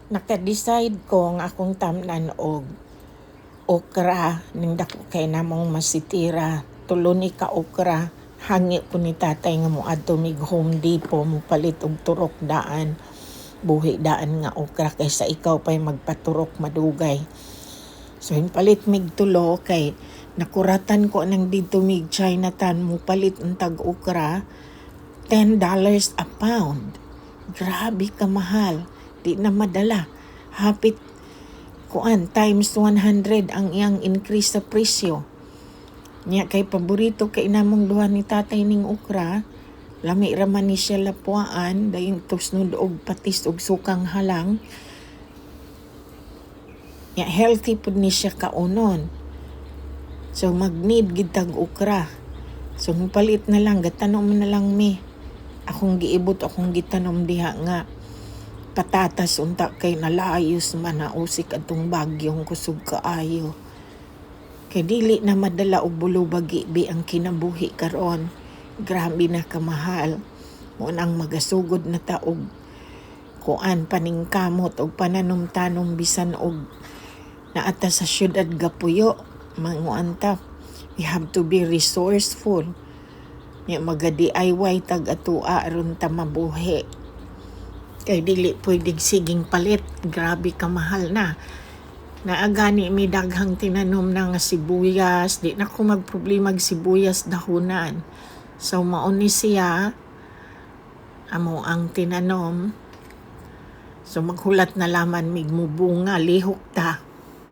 Naka-decide ko nga akong tamnan og okra ning dako kay namong masitira. Tulo ni ka okra. Hangi ko ni tatay nga moadto mig Home Depot mo palit og turok daan. Buhi daan nga okra kaysa ikaw pa'y magpaturok madugay. So palit mig tulo kay nakuratan ko nang dito mig Chinatown mo palit untag okra $10 a pound. Grabe ka mahal. Di na madala. Hapit times 100 ang iyang increase sa presyo. Nya kay paborito kay namong duha ni tatay ning okra. Lami raman ni siya lapuan, dayon tusnod og patis og sukang halang. Nya healthy pud ni siya kaunon. So mag-need gid tag okra. So palit na lang, gatanom na lang mi. Akong giibot, akong gitanom diha nga patatas unta kay nalayos man na usik atong bagyong kusog kaayo. Kay dili na madala og bulubagi bi ang kinabuhi karon. Grabe na kamahal. Mo nang magasugod na ta og paningkamot og pananom-tanom bisan og naata sa syudad gapuyo. Manguanta, we have to be resourceful. Nya maga-DIY tag atua aron ta mabuhi. Kay dili pwedeng siging palit. Grabe ka mahal na. Naagani mi daghang tinanom na nga sibuyas. Di na ko magproblema og sibuyas dahunan. So mauni siya. Amo ang tinanom. So maghulat na laman mig mubunga. Lihok ta.